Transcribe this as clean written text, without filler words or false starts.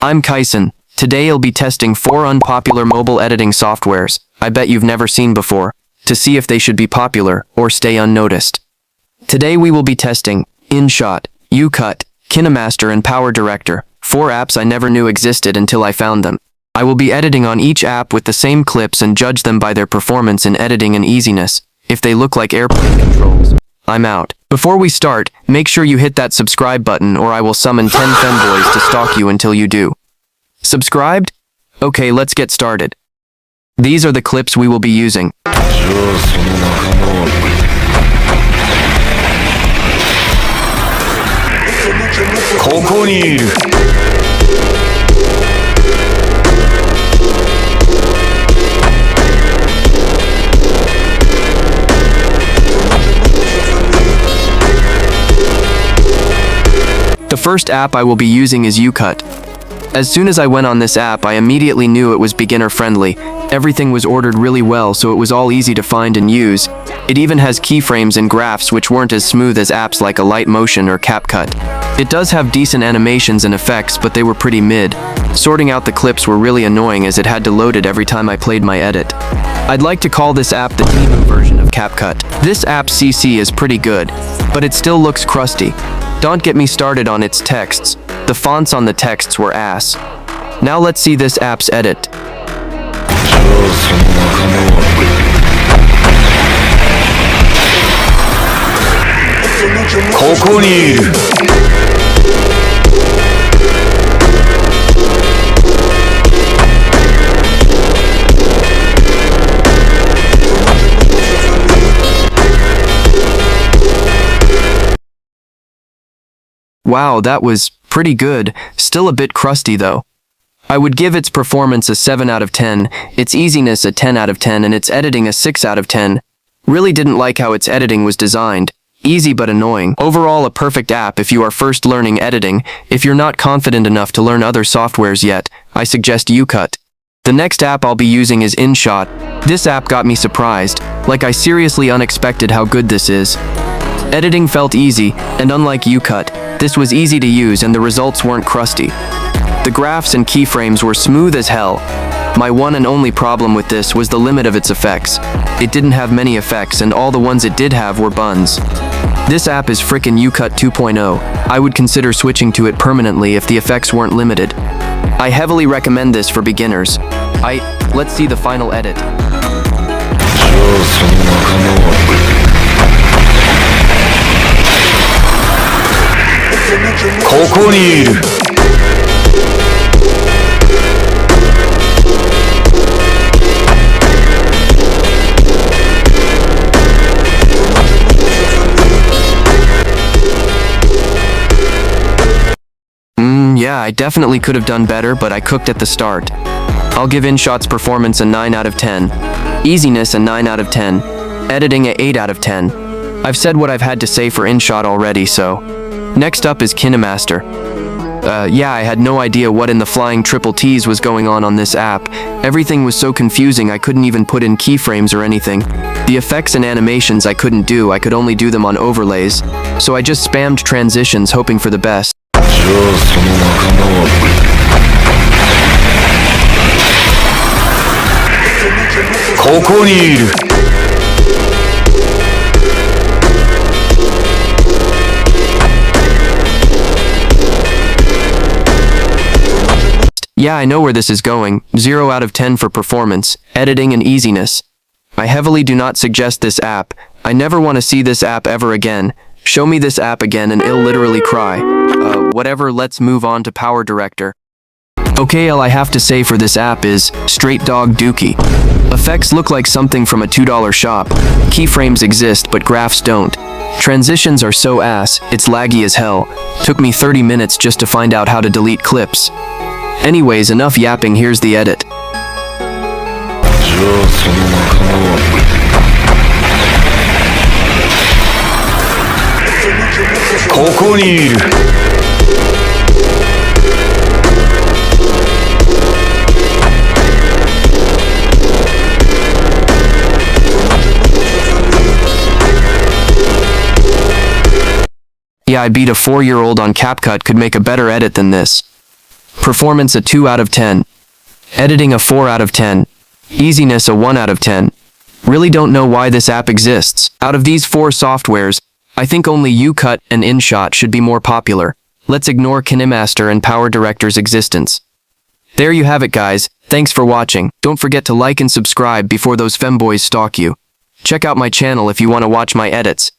I'm Kyson. Today I'll be testing 4 unpopular mobile editing softwares I bet you've never seen before, to see if they should be popular or stay unnoticed. Today we will be testing InShot, UCut, KineMaster and Power Director, 4 apps I never knew existed until I found them. I will be editing on each app with the same clips and judge them by their performance in editing and easiness. If they look like airplane controls, I'm out. Before we start, make sure you hit that subscribe button or I will summon 10 femboys to stalk you until you do. Subscribed? Okay, let's get started. These are the clips we will be using. The first app I will be using is UCut. As soon as I went on this app, I immediately knew it was beginner-friendly. Everything was ordered really well, so it was all easy to find and use. It even has keyframes and graphs which weren't as smooth as apps like Motion or CapCut. It does have decent animations and effects, but they were pretty mid. Sorting out the clips were really annoying as it had to load it every time I played my edit. I'd like to call this app the Timu version of CapCut. This app's CC is pretty good, but it still looks crusty. Don't get me started on its texts. The fonts on the texts were ass. Now let's see this app's edit. Wow, that was pretty good. Still a bit crusty though. I would give its performance a 7 out of 10, its easiness a 10 out of 10, and its editing a 6 out of 10. Really didn't like how its editing was designed. Easy but annoying. Overall, a perfect app if you are first learning editing. If you're not confident enough to learn other softwares yet, I suggest UCut. The next app I'll be using is InShot. This app got me surprised. Like I seriously unexpected how good this is. Editing felt easy, and unlike UCut, this was easy to use and the results weren't crusty. The graphs and keyframes were smooth as hell. My one and only problem with this was the limit of its effects. It didn't have many effects and all the ones it did have were buns. This app is frickin' UCut 2.0. I would consider switching to it permanently if the effects weren't limited. I heavily recommend this for beginners. Let's see the final edit. Yeah, I definitely could have done better, but I cooked at the start. I'll give InShot's performance a 9 out of 10. Easiness a 9 out of 10. Editing a 8 out of 10. I've said what I've had to say for InShot already, so. Next up is KineMaster. Yeah, I had no idea what in the flying triple T's was going on this app. Everything was so confusing I couldn't even put in keyframes or anything. The effects and animations I couldn't do, I could only do them on overlays. So I just spammed transitions hoping for the best. Yeah, I know where this is going. 0 out of 10 for performance, editing, and easiness. I heavily do not suggest this app. I never want to see this app ever again. Show me this app again and I'll literally cry. Whatever, let's move on to Power Director. Okay, all I have to say for this app is, straight dog dookie. Effects look like something from a $2 shop. Keyframes exist, but graphs don't. Transitions are so ass, it's laggy as hell. Took me 30 minutes just to find out how to delete clips. Anyways, enough yapping, here's the edit. Yeah, I beat a 4-year-old on CapCut, could make a better edit than this. Performance a 2 out of 10. Editing a 4 out of 10. Easiness a 1 out of 10. Really don't know why this app exists. Out of these 4 softwares, I think only UCut and InShot should be more popular. Let's ignore KineMaster and Power Director's existence. There you have it, guys. Thanks for watching. Don't forget to like and subscribe before those femboys stalk you. Check out my channel if you want to watch my edits.